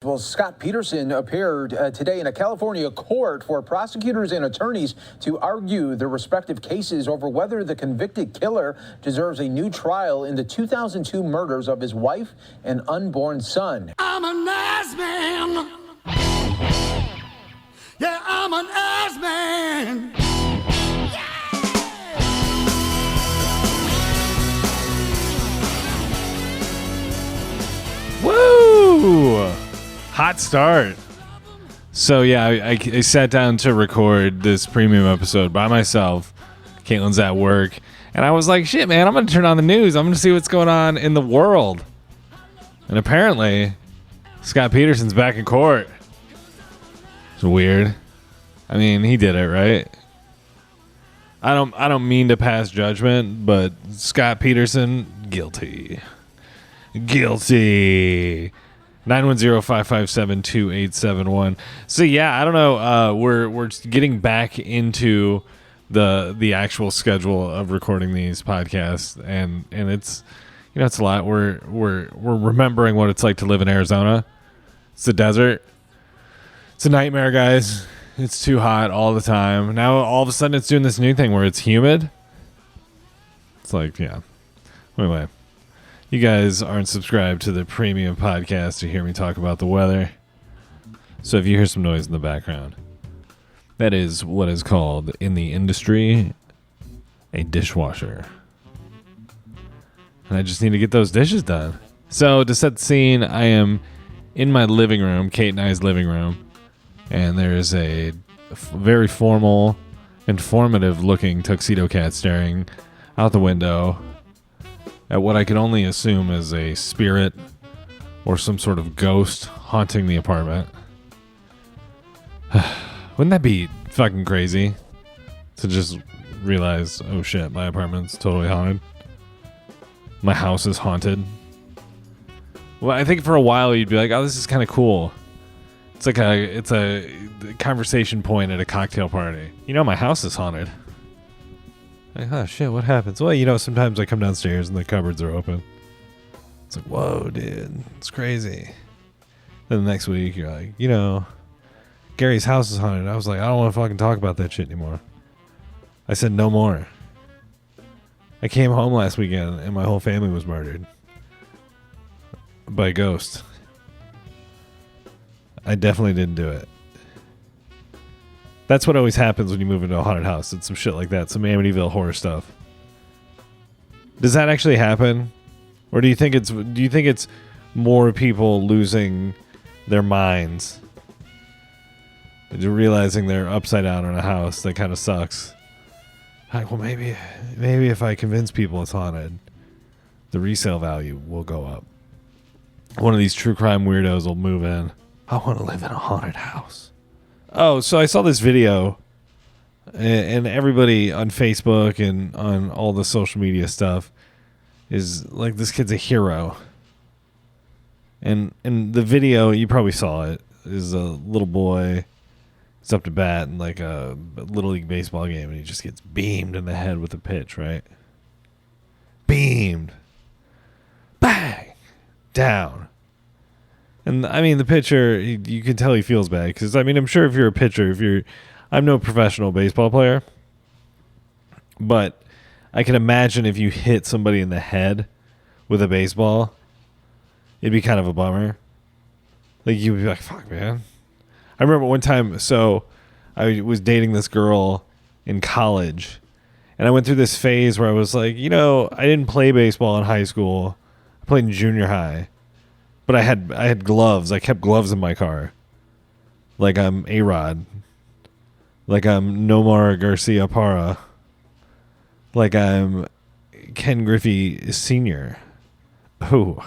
Well, Scott Peterson appeared today in a California court for prosecutors and attorneys to argue their respective cases over whether the convicted killer deserves a new trial in the 2002 murders of his wife and unborn son. I'm a nice man. Yeah, I'm a nice man. Woo! Hot start. So yeah, I sat down to record this premium episode by myself. Caitlin's at work, and I was like, shit, man, I'm going to turn on the news. I'm going to see what's going on in the world. And apparently, Scott Peterson's back in court. It's weird. I mean, he did it, right? I don't mean to pass judgment, but Scott Peterson, guilty. Guilty. 910-557-2871. So yeah, I don't know. We're getting back into the actual schedule of recording these podcasts, and it's it's a lot. We're remembering what it's like to live in Arizona. It's the desert. It's a nightmare, guys. It's too hot all the time. Now all of a sudden it's doing this new thing where it's humid. It's like, yeah. Anyway. You guys aren't subscribed to the premium podcast to hear me talk about the weather. So if you hear some noise in the background, that is what is called in the industry a dishwasher. And I just need to get those dishes done. So to set the scene, I am in my living room, Kate and I's living room, and there is a very formal, informative looking tuxedo cat staring out the window at what I can only assume is a spirit or some sort of ghost haunting the apartment. Wouldn't that be fucking crazy to just realize, oh shit, my apartment's totally haunted? My house is haunted. Well, I think for a while you'd be like, oh, this is kind of cool. It's a conversation point at a cocktail party. My house is haunted. Like, oh shit, what happens? Well, sometimes I come downstairs and the cupboards are open. It's like, whoa, dude, it's crazy. Then the next week you're like, Gary's house is haunted. I was like, I don't want to fucking talk about that shit anymore. I said no more. I came home last weekend and my whole family was murdered by a ghost. I definitely didn't do it. That's what always happens when you move into a haunted house. It's some shit like that, some Amityville horror stuff. Does that actually happen, or do you think it's more people losing their minds, realizing they're upside down in a house that kind of sucks? Like, well, maybe if I convince people it's haunted, the resale value will go up. One of these true crime weirdos will move in. I want to live in a haunted house. Oh, so I saw this video, and everybody on Facebook and on all the social media stuff is like, this kid's a hero. And in the video, you probably saw it, is a little boy. He's up to bat in like a Little League baseball game, and he just gets beamed in the head with a pitch, right? Beamed. Bang! Down. And I mean, the pitcher, you can tell he feels bad because I'm sure if you're a pitcher, I'm no professional baseball player, but I can imagine if you hit somebody in the head with a baseball, it'd be kind of a bummer. Like, you'd be like, fuck, man. I remember one time, so I was dating this girl in college, and I went through this phase where I was like, I didn't play baseball in high school. I played in junior high. But I had gloves. I kept gloves in my car. Like I'm A-Rod. Like I'm Nomar Garcia Parra. Like I'm Ken Griffey Sr. Oh.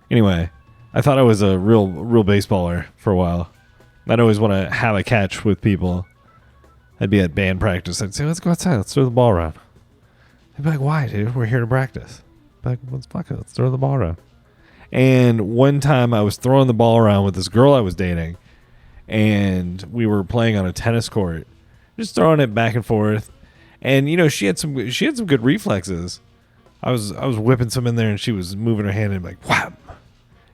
Anyway, I thought I was a real baseballer for a while. I'd always want to have a catch with people. I'd be at band practice. I'd say, let's go outside. Let's throw the ball around. They'd be like, why, dude? We're here to practice. I'd be like, let's throw the ball around. And one time I was throwing the ball around with this girl I was dating, and we were playing on a tennis court, just throwing it back and forth. And she had some good reflexes. I was whipping some in there, and she was moving her hand and like wham,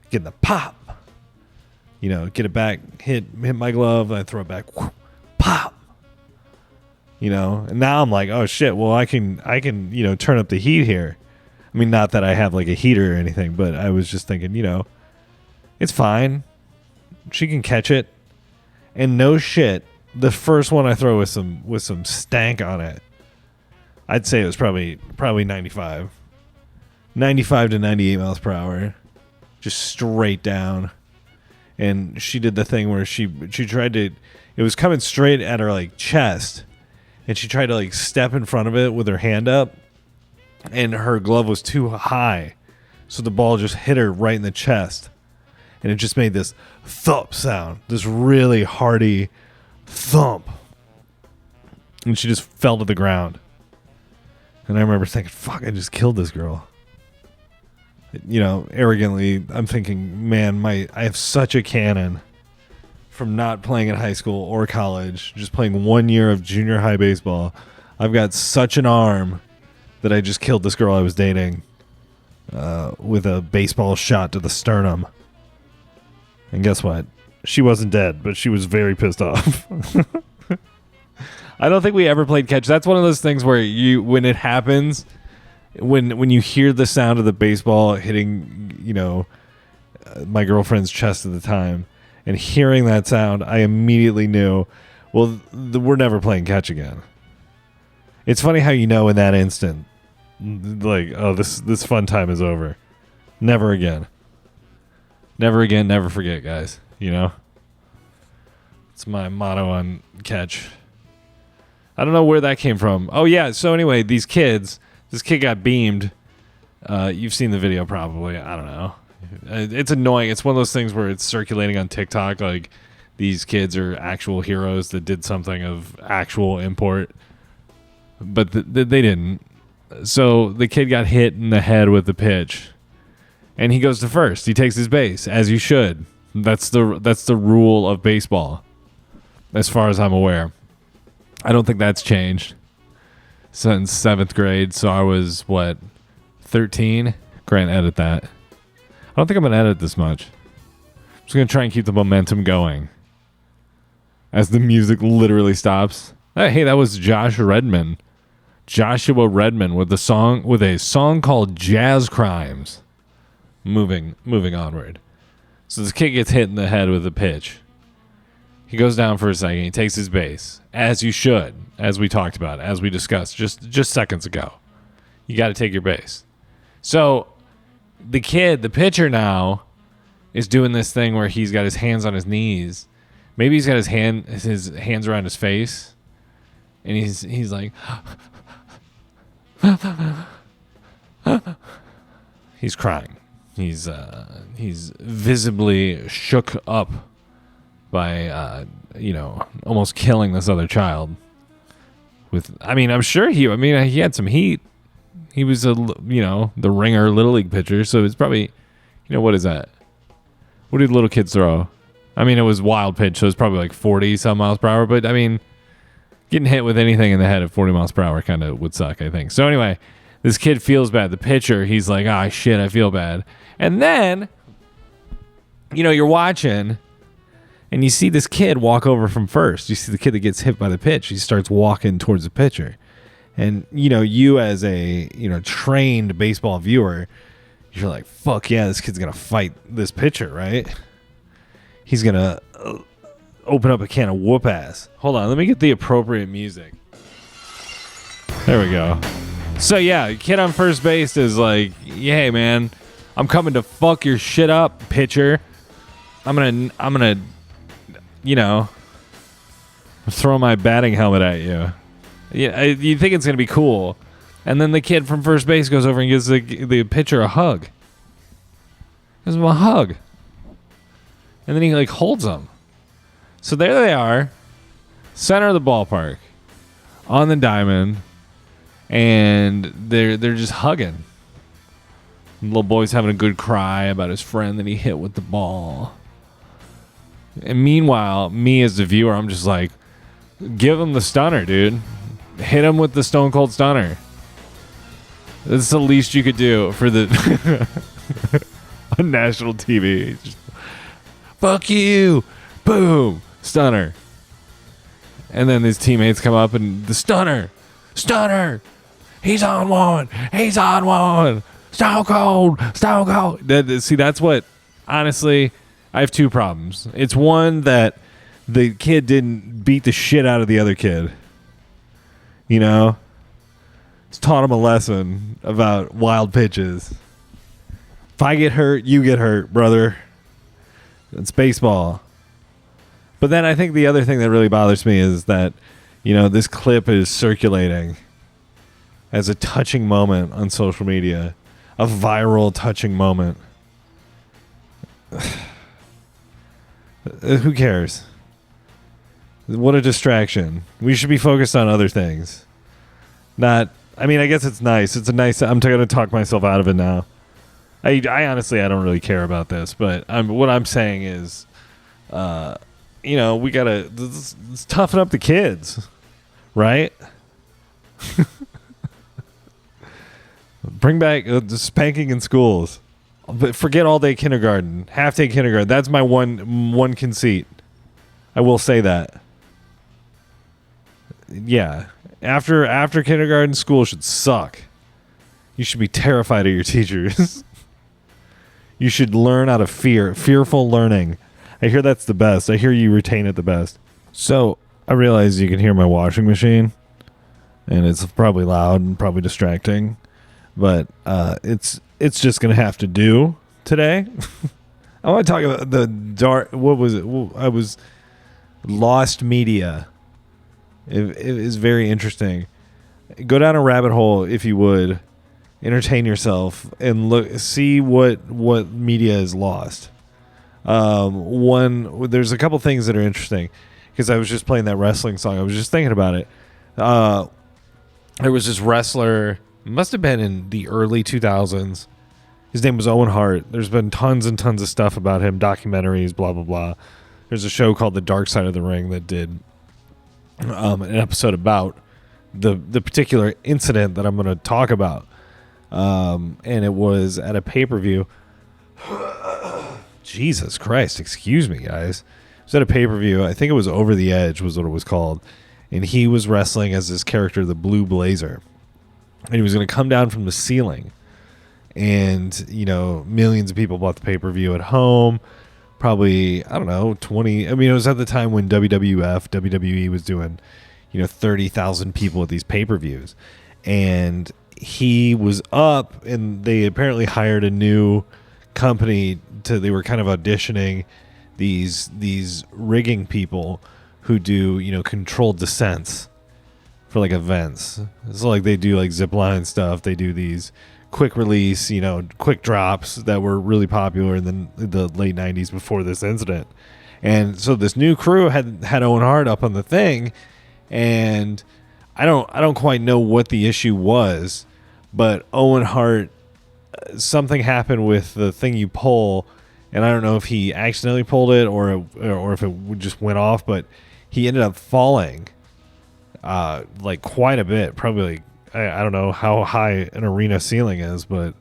getting the pop. get it back, hit my glove, I throw it back, whoop, pop. And now I'm like, oh shit, well I can turn up the heat here. I mean, not that I have like a heater or anything, but I was just thinking, it's fine. She can catch it. And no shit, the first one I throw with some stank on it, I'd say it was probably 95 to 98 miles per hour, just straight down. And she did the thing where she tried to, it was coming straight at her like chest, and she tried to like step in front of it with her hand up, and her glove was too high, so the ball just hit her right in the chest, and it just made this thump sound, this really hearty thump, and she just fell to the ground. And I remember thinking, fuck, I just killed this girl. Arrogantly, I'm thinking, man, I have such a cannon from not playing in high school or college, just playing 1 year of junior high baseball. I've got such an arm that I just killed this girl I was dating with a baseball shot to the sternum. And guess what? She wasn't dead, but she was very pissed off. I don't think we ever played catch. That's one of those things where when it happens, when you hear the sound of the baseball hitting, my girlfriend's chest at the time, and hearing that sound, I immediately knew, well, we're never playing catch again. It's funny how in that instant, like, oh, this fun time is over. Never again. Never again, never forget, guys. It's my motto on catch. I don't know where that came from. Oh, yeah, so anyway, this kid got beamed. You've seen the video probably. I don't know. It's annoying. It's one of those things where it's circulating on TikTok, like these kids are actual heroes that did something of actual import, but they didn't. So the kid got hit in the head with the pitch, and he goes to first. He takes his base, as you should. That's the rule of baseball, as far as I'm aware. I don't think that's changed since 7th grade. So I was 13. Grant, edit that. I don't think I'm gonna edit this much. I'm just gonna try and keep the momentum going as the music literally stops. Hey, that was Joshua Redman with a song called Jazz Crimes. Moving onward. So this kid gets hit in the head with a pitch. He goes down for a second. He takes his base, as you should, as we talked about, as we discussed just seconds ago. You got to take your base. So the pitcher now, is doing this thing where he's got his hands on his knees. Maybe he's got his hands around his face, and he's like, he's crying. He's visibly shook up by almost killing this other child. I'm sure he had some heat. He was the ringer Little League pitcher, so it's probably, what is that? What did little kids throw? It was wild pitch, so it's probably like 40 some miles per hour, but getting hit with anything in the head at 40 miles per hour kind of would suck, I think. So anyway, this kid feels bad. The pitcher, he's like, ah, shit, I feel bad. And then, you're watching, and you see this kid walk over from first. You see the kid that gets hit by the pitch. He starts walking towards the pitcher. And, you as a, trained baseball viewer, you're like, fuck yeah, this kid's going to fight this pitcher, right? He's going to open up a can of whoop ass. Hold on, let me get the appropriate music. There we go. So yeah, kid on first base is like, hey man, I'm coming to fuck your shit up, pitcher. I'm gonna throw my batting helmet at you. Yeah, you think it's gonna be cool, and then the kid from first base goes over and gives the pitcher a hug. Gives him a hug, and then he holds him. So there they are, center of the ballpark, on the diamond, and they're just hugging. The little boy's having a good cry about his friend that he hit with the ball. And meanwhile, me as the viewer, I'm just like, give him the stunner, dude. Hit him with the Stone Cold Stunner. That's the least you could do for the on national TV. Just Fuck you. Boom. Stunner. And then his teammates come up and the stunner. He's on one. Stone Cold. See, that's what, honestly, I have two problems. It's one that the kid didn't beat the shit out of the other kid. You know? It's taught him a lesson about wild pitches. If I get hurt, you get hurt, brother. It's baseball. But then I think the other thing that really bothers me is that, this clip is circulating as a touching moment on social media. A viral touching moment. Who cares? What a distraction. We should be focused on other things. I guess it's nice. I'm going to talk myself out of it now. I honestly, I don't really care about this, but what I'm saying is, we got to let's toughen up the kids, right? Bring back spanking in schools. But forget all-day kindergarten, half-day kindergarten. That's my one conceit. I will say that. Yeah. After kindergarten, school should suck. You should be terrified of your teachers. You should learn out of fear. Fearful learning. I hear that's the best. I hear you retain it the best. So I realize you can hear my washing machine, and it's probably loud and probably distracting, but it's just gonna have to do today. I want to talk about the dark. What was it? I was lost media. It is very interesting. Go down a rabbit hole if you would. Entertain yourself and see what media is lost. There's a couple things that are interesting because I was just playing that wrestling song. I was just thinking about it. There was this wrestler, must have been in the early 2000s. His name was Owen Hart. There's been tons and tons of stuff about him, documentaries, blah, blah, blah. There's a show called The Dark Side of the Ring that did an episode about the particular incident that I'm going to talk about. And it was at a pay-per-view. Jesus Christ, excuse me, guys. It was at a pay-per-view. I think it was Over the Edge was what it was called. And he was wrestling as this character, the Blue Blazer. And he was going to come down from the ceiling. And, millions of people bought the pay-per-view at home. Probably, 20. It was at the time when WWE was doing, 30,000 people at these pay-per-views. And he was up, and they apparently hired a new company they were kind of auditioning these rigging people who do, controlled descents for events. So they do zip line stuff. They do these quick release, quick drops that were really popular in the late 90s before this incident. And so this new crew had Owen Hart up on the thing, and I don't quite know what the issue was, but Owen Hart, something happened with the thing you pull, and I don't know if he accidentally pulled it or if it just went off, but he ended up falling quite a bit, probably I don't know how high an arena ceiling is, but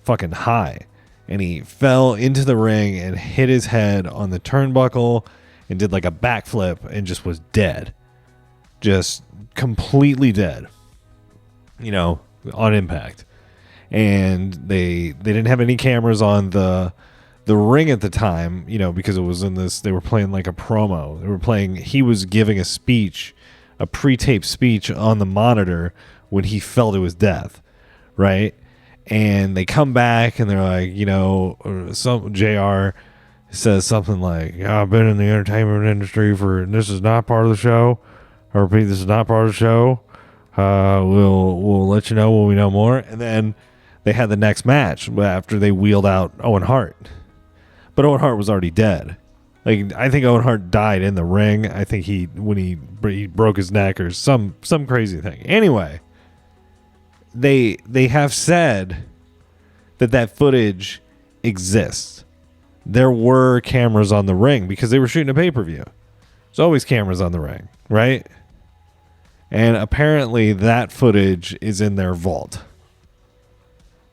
fucking high. And he fell into the ring and hit his head on the turnbuckle and did a backflip and just was dead. Just completely dead, on impact. And they didn't have any cameras on the ring at the time, because it was in this, they were playing a promo. He was giving a speech, a pre-taped speech on the monitor when he fell to his death, right? And they come back and they're like, some JR says something like, I've been in the entertainment industry and this is not part of the show. I repeat, this is not part of the show. We'll let you know when we know more. And then they had the next match after they wheeled out Owen Hart. But Owen Hart was already dead. I think Owen Hart died in the ring. I think when he broke his neck or some crazy thing. Anyway, they have said that footage exists. There were cameras on the ring because they were shooting a pay-per-view. There's always cameras on the ring, right? And apparently that footage is in their vault.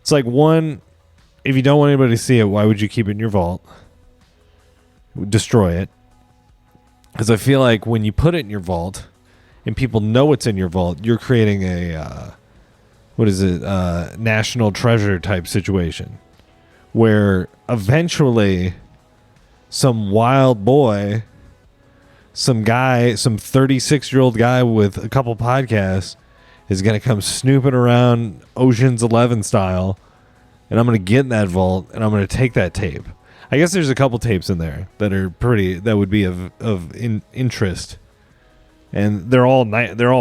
It's if you don't want anybody to see it, why would you keep it in your vault? destroy it. Because I feel like when you put it in your vault and people know it's in your vault, you're creating a national treasure type situation where eventually some wild boy, some 36-year-old guy with a couple podcasts is going to come snooping around Ocean's 11 style, and I'm going to get in that vault and I'm going to take that tape. I guess there's a couple tapes in there that would be of interest, and they're all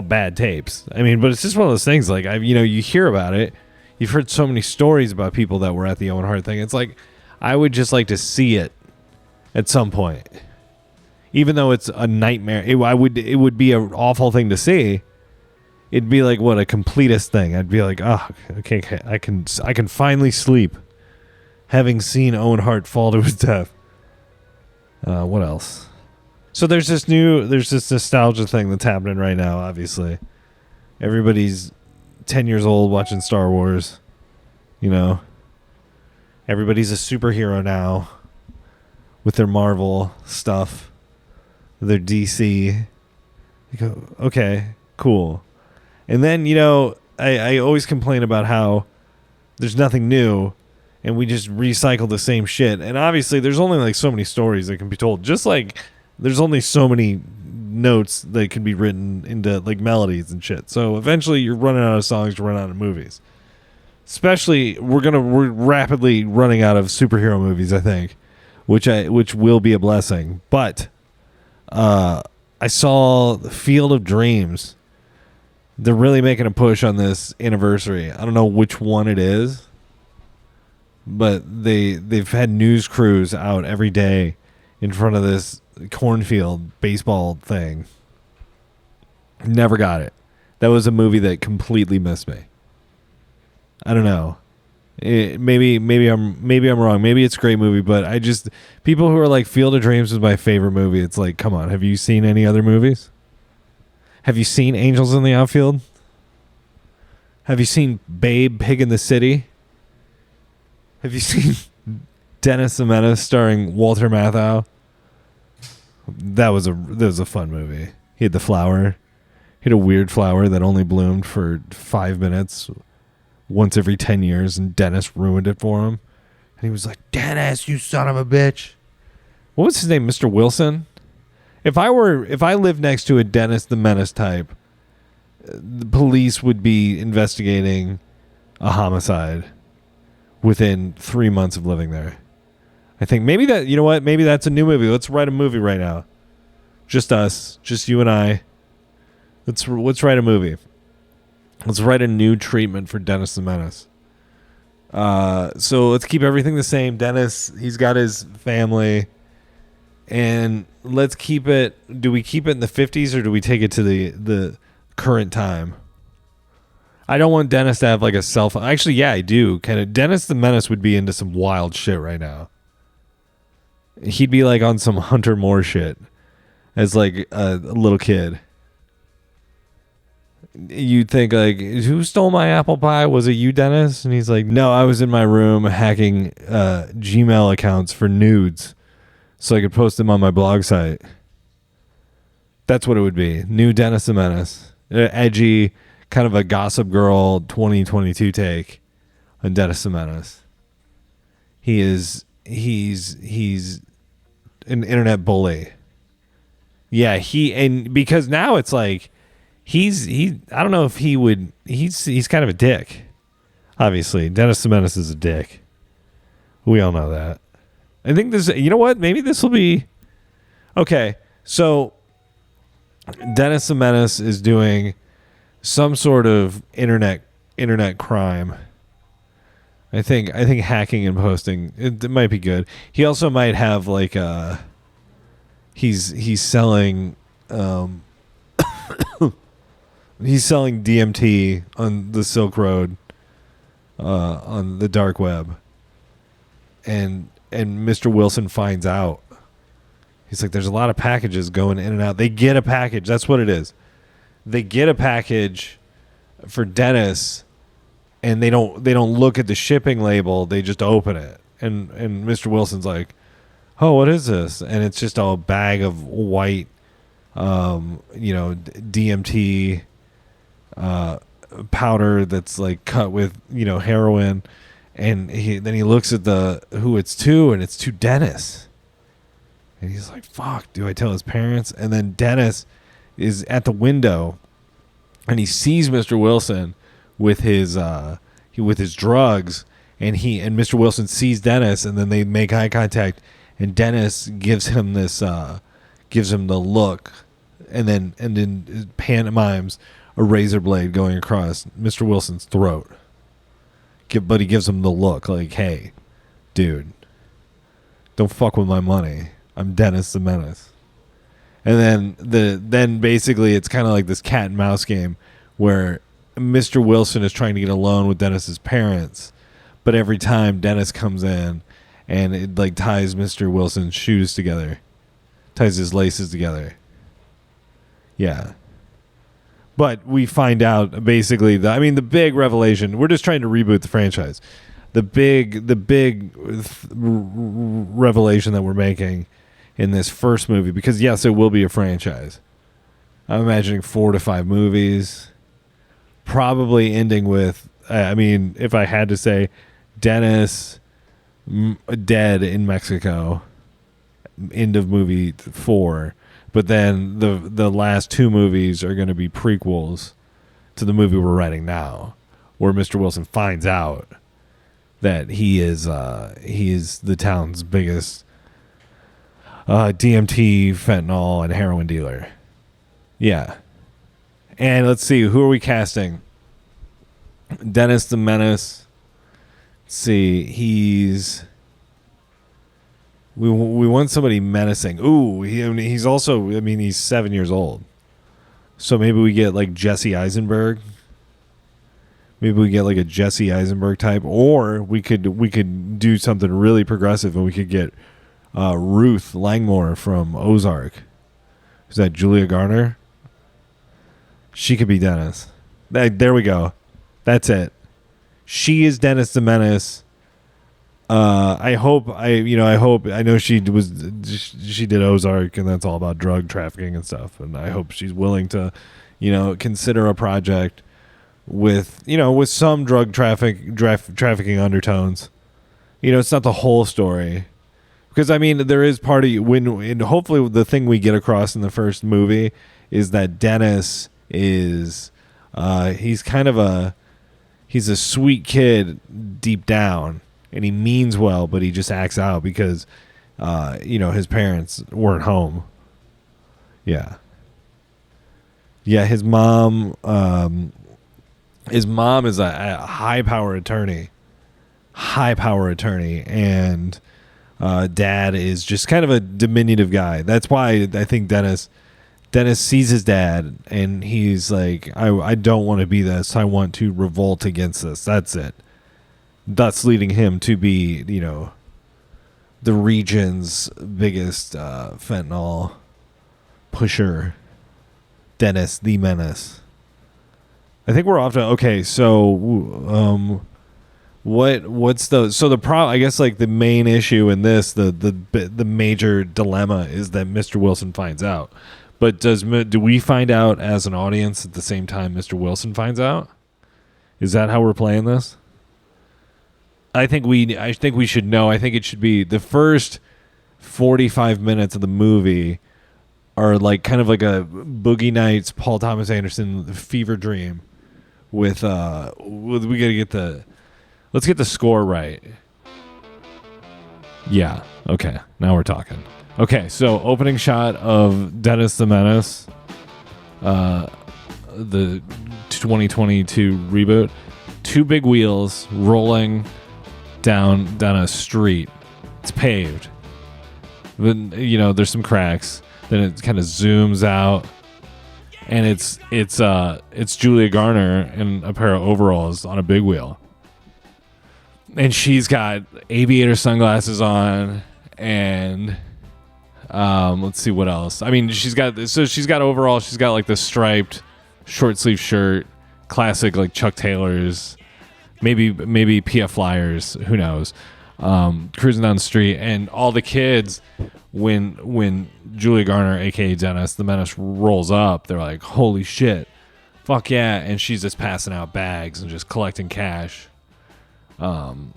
bad tapes. I mean, but it's just one of those things. Like you hear about it. You've heard so many stories about people that were at the Owen Hart thing. It's like I would just like to see it at some point, even though it's a nightmare. It would be an awful thing to see. It'd be like a completist thing. I'd be like, oh, okay, I can finally sleep, having seen Owen Hart fall to his death. What else? So there's this nostalgia thing that's happening right now. Obviously, everybody's 10 years old watching Star Wars. Everybody's a superhero now with their Marvel stuff, their DC. You go, okay, cool. And then, I always complain about how there's nothing new and we just recycle the same shit. And obviously there's only like so many stories that can be told. Just like there's only so many notes that can be written into like melodies and shit. So eventually you're running out of songs to run out of movies. Especially we're rapidly running out of superhero movies, I think, which will be a blessing. But I saw the Field of Dreams. They're really making a push on this anniversary. I don't know which one it is, but they've had news crews out every day in front of this cornfield baseball thing. Never got it. That was a movie that completely missed me. I don't know. Maybe I'm wrong. Maybe it's a great movie, but people who are like Field of Dreams is my favorite movie. It's like, come on, have you seen any other movies? Have you seen Angels in the Outfield? Have you seen Babe, Pig in the City? Have you seen Dennis the Menace starring Walter Matthau? That was a fun movie. He had the flower. He had a weird flower that only bloomed for 5 minutes once every 10 years, and Dennis ruined it for him. And he was like, Dennis, you son of a bitch. What was his name? Mr. Wilson? If I lived next to a Dennis the Menace type, the police would be investigating a homicide within 3 months of living there. I think maybe that's a new movie. Let's write a movie right now. Just us, just you and I. Let's write a movie. Let's write a new treatment for Dennis the Menace. So let's keep everything the same. Dennis, he's got his family. And let's keep it. Do we keep it in the 50s or do we take it to the current time? I don't want Dennis to have like a cell phone. Actually, yeah, I do. Dennis the Menace would be into some wild shit right now. He'd be like on some Hunter Moore shit as like a little kid. You'd think like, who stole my apple pie? Was it you, Dennis? And he's like, no, I was in my room hacking Gmail accounts for nudes so I could post them on my blog site. That's what it would be. New Dennis the Menace. Edgy, kind of a Gossip Girl 2022 take on Dennis the Menace. He's an internet bully. Yeah, because now it's like I don't know if he's kind of a dick. Obviously, Dennis the Menace is a dick. We all know that. I think this, you know what? Maybe this will be okay. So Dennis the Menace is doing some sort of internet crime. I think hacking and posting it might be good. He also might have like he's selling he's selling DMT on the Silk Road on the dark web. And Mr. Wilson finds out. He's like, there's a lot of packages going in and out. They get a package. That's what it is. They get a package for Dennis, and they don't look at the shipping label. They just open it. And Mr. Wilson's like, oh, what is this? And it's just a bag of white, DMT powder that's like cut with, heroin. And then he looks at who it's to, and it's to Dennis. And he's like, fuck, do I tell his parents? And then Dennis is at the window, and he sees Mr. Wilson with his drugs, and Mr. Wilson sees Dennis, and then they make eye contact, and Dennis gives him the look, and then pantomimes a razor blade going across Mr. Wilson's throat. But he gives him the look, like, hey, dude, don't fuck with my money. I'm Dennis the Menace. And then basically it's kind of like this cat and mouse game where Mr. Wilson is trying to get a loan with Dennis's parents, but every time Dennis comes in and it like ties Mr. Wilson's shoes together, ties his laces together. Yeah. But we find out basically the big revelation. We're just trying to reboot the franchise. The big revelation that we're making in this first movie, because yes, it will be a franchise. I'm imagining 4 to 5 movies, probably ending with. If I had to say, Dennis dead in Mexico. End of movie 4. But then the last 2 movies are going to be prequels to the movie we're writing now, where Mr. Wilson finds out that he is the town's biggest DMT, fentanyl, and heroin dealer. Yeah. And let's see, who are we casting? Dennis the Menace. Let's see, we want somebody menacing. Ooh, he's also, he's 7 years old. So maybe we get like Jesse Eisenberg. Maybe we get like a Jesse Eisenberg type, or we could do something really progressive, and we could get Ruth Langmore from Ozark. Is that Julia Garner? She could be Dennis. There we go. That's it. She is Dennis the Menace. I know she did Ozark, and that's all about drug trafficking and stuff. And I hope she's willing to, consider a project with some drug trafficking undertones. It's not the whole story, because there is part of and hopefully the thing we get across in the first movie is that Dennis is he's a sweet kid deep down. And he means well, but he just acts out because, his parents weren't home. Yeah. Yeah, his mom is a high-power attorney. And dad is just kind of a diminutive guy. That's why I think Dennis sees his dad, and he's like, I don't want to be this. I want to revolt against this. That's it. Thus leading him to be, the region's biggest fentanyl pusher, Dennis the Menace. I think we're off to, okay, so what's the problem? I guess like the main issue in this, the major dilemma is that Mr. Wilson finds out. But do we find out as an audience at the same time Mr. Wilson finds out? Is that how we're playing this? I think we should know. I think it should be the first 45 minutes of the movie are like kind of like a Boogie Nights, Paul Thomas Anderson fever dream with we got to let's get the score right. Yeah. Okay. Now we're talking. Okay. So opening shot of Dennis the Menace, the 2022 reboot, 2 big wheels rolling down a street. It's paved. Then there's some cracks. Then it kind of zooms out, and it's Julia Garner in a pair of overalls on a big wheel, and she's got aviator sunglasses on, and let's see what else. She's got overalls. She's got like the striped short sleeve shirt, classic like Chuck Taylor's. Maybe PF Flyers, who knows? cruising down the street, and all the kids, when Julia Garner, aka Dennis the Menace, rolls up, they're like, holy shit, fuck yeah. And she's just passing out bags and just collecting cash, and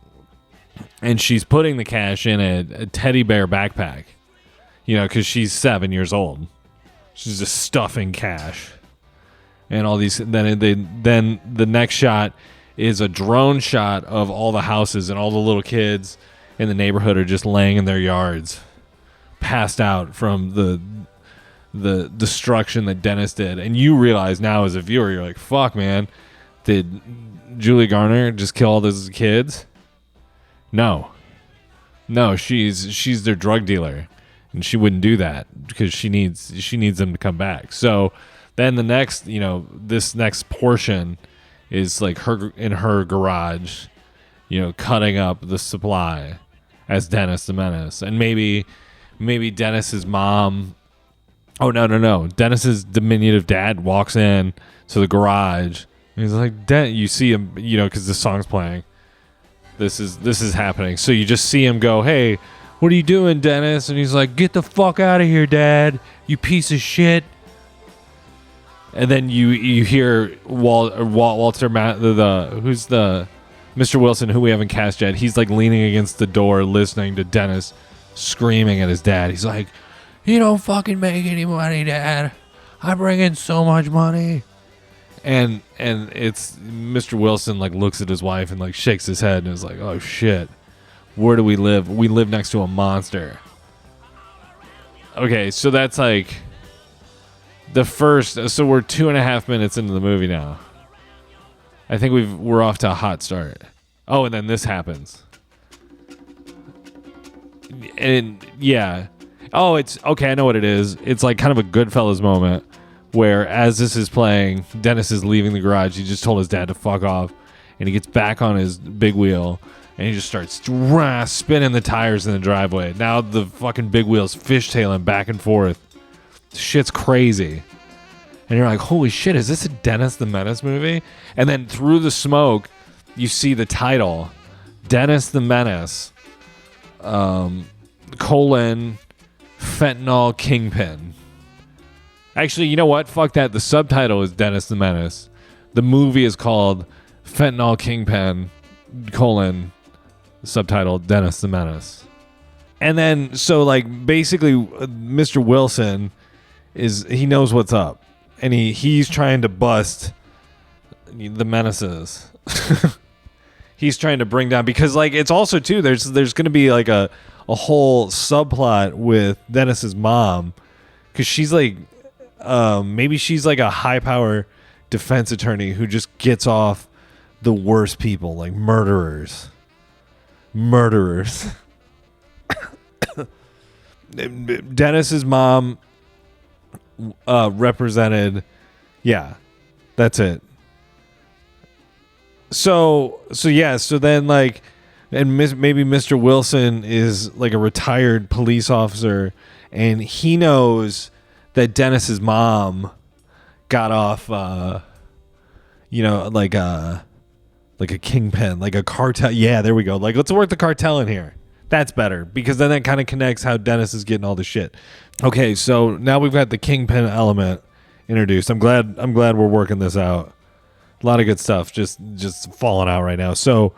she's putting the cash in a teddy bear backpack, because she's 7 years old. She's just stuffing cash and all these. Then the next shot is a drone shot of all the houses, and all the little kids in the neighborhood are just laying in their yards, passed out from the destruction that Dennis did. And you realize now as a viewer, you're like, fuck, man, did Julie Garner just kill all those kids? No, she's their drug dealer, and she wouldn't do that because she needs them to come back. So then the next, this next portion is like her in her garage, cutting up the supply as Dennis the Menace. And maybe Dennis's mom. Oh, no. Dennis's diminutive dad walks in to the garage. And he's like, you see him, because the song's playing. This is happening. So you just see him go, hey, what are you doing, Dennis? And he's like, get the fuck out of here, Dad, you piece of shit. And then you hear Walter who's the Mr. Wilson, who we haven't cast yet. He's like leaning against the door, listening to Dennis screaming at his dad. He's like, "You don't fucking make any money, Dad. I bring in so much money." And it's Mr. Wilson like looks at his wife and like shakes his head and is like, "Oh shit, where do we live? We live next to a monster." Okay, so that's like the first. So we're 2.5 minutes into the movie now. I think we're off to a hot start. Oh, and then this happens. And yeah. Oh, it's okay. I know what it is. It's like kind of a Goodfellas moment where as this is playing, Dennis is leaving the garage. He just told his dad to fuck off, and he gets back on his big wheel, and he just starts spinning the tires in the driveway. Now the fucking big wheel's fishtailing back and forth. Shit's crazy. And you're like, holy shit, is this a Dennis the Menace movie? And then through the smoke, you see the title, Dennis the Menace, fentanyl kingpin. Actually, you know what? Fuck that. The subtitle is Dennis the Menace. The movie is called Fentanyl Kingpin, subtitle Dennis the Menace. And then, so like, basically, Mr. Wilson he knows what's up. And he's trying to bust the menaces. He's trying to bring down, because like it's also too there's going to be like a whole subplot with Dennis's mom, because she's like maybe she's like a high power defense attorney who just gets off the worst people, like murderers. Dennis's mom represented, yeah, that's it. So then like, and maybe Mr. Wilson is like a retired police officer, and he knows that Dennis's mom got off like a kingpin, like a cartel. Yeah, there we go. Like, let's work the cartel in here. That's better, because then that kind of connects how Dennis is getting all the shit. Okay, so now we've got the kingpin element introduced. I'm glad we're working this out. A lot of good stuff just falling out right now. So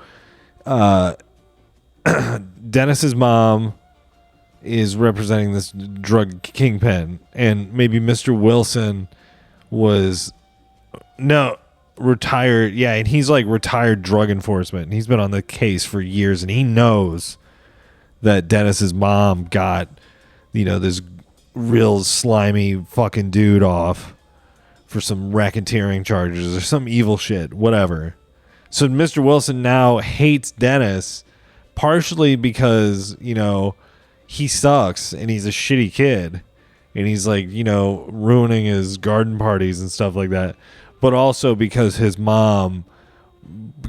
Dennis's mom is representing this drug kingpin, and maybe Mr. Wilson was retired. Yeah, and he's like retired drug enforcement, and he's been on the case for years, and he knows that Dennis's mom got, this real slimy fucking dude off for some racketeering charges or some evil shit, whatever. So Mr. Wilson now hates Dennis, partially because, he sucks and he's a shitty kid, and he's like, ruining his garden parties and stuff like that, but also because his mom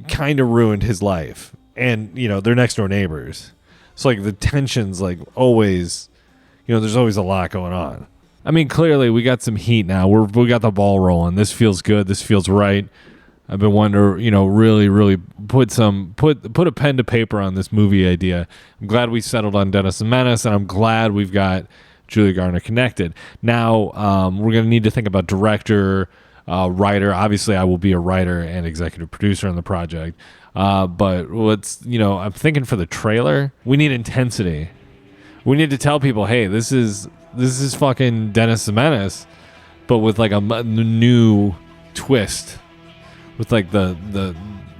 kind of ruined his life, and, they're next door neighbors. So like the tension's like always, there's always a lot going on. I mean, clearly we got some heat now. We got the ball rolling. This feels good. This feels right. I've been wanting to, really put a pen to paper on this movie idea. I'm glad we settled on Dennis the Menace, and I'm glad we've got Julia Garner connected. Now, we're going to need to think about director, writer. Obviously, I will be a writer and executive producer on the project. But I'm thinking for the trailer, we need intensity. We need to tell people, hey, this is fucking Dennis the Menace, but with like a new twist. With like the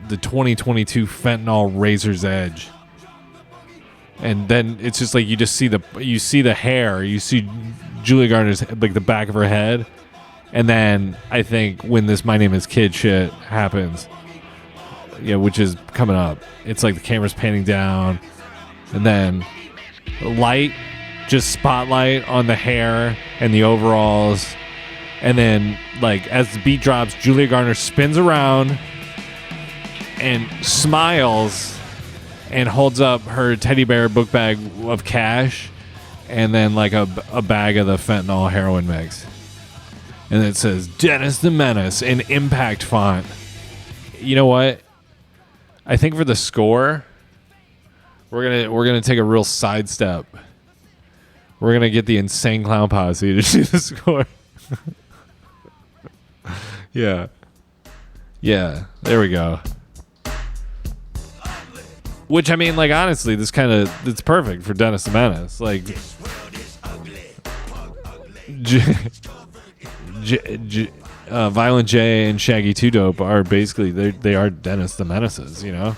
2022 fentanyl razor's edge, and then it's just like you see the hair, you see Julia Garner's like the back of her head, and then I think when this My Name Is Kid shit happens, which is coming up, it's like the camera's panning down, and then light, just spotlight on the hair and the overalls. And then, like, as the beat drops, Julia Garner spins around and smiles and holds up her teddy bear book bag of cash and then, like, a bag of the fentanyl heroin mix. And it says, Dennis the Menace in impact font. You know what? I think for the score, we're gonna take a real sidestep. We're going to get the Insane Clown Posse to do the score. Yeah, there we go. Which, I mean, like, honestly, it's perfect for Dennis the Menace. Like, Violent J and Shaggy 2 Dope are basically, they are Dennis the Menaces, you know?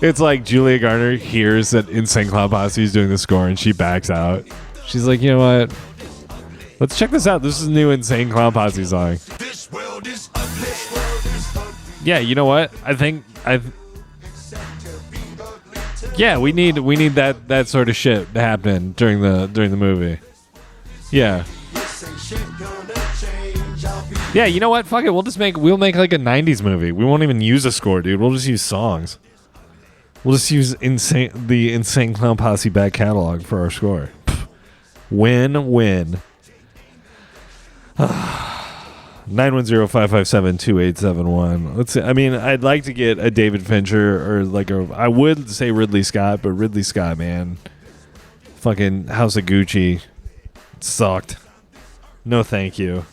It's like Julia Garner hears that Insane Clown Posse is doing the score and she backs out. She's like, you know what? Let's check this out. This is a new Insane Clown Posse song. This world is ugly. Yeah, you know what? Yeah, we need that sort of shit to happen during the movie. Yeah. Yeah, you know what? Fuck it. We'll make like a 90s movie. We won't even use a score, dude. We'll just use songs. We'll just use the Insane Clown Posse back catalog for our score. Win. 910-557-2871. Let's see. I mean, I'd like to get a David Fincher or I would say Ridley Scott, but Ridley Scott, man, fucking House of Gucci sucked. No, thank you.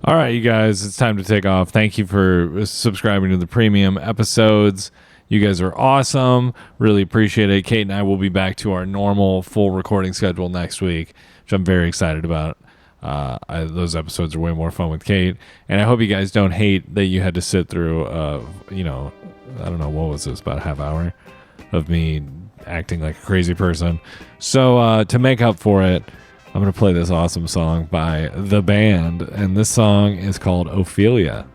All right, you guys, it's time to take off. Thank you for subscribing to the premium episodes. You guys are awesome. Really appreciate it. Kate and I will be back to our normal full recording schedule next week, which I'm very excited about. Those episodes are way more fun with Kate, and I hope you guys don't hate that you had to sit through I don't know, what was this, about a half hour of me acting like a crazy person. So to make up for it, I'm going to play this awesome song by The Band, and this song is called Ophelia.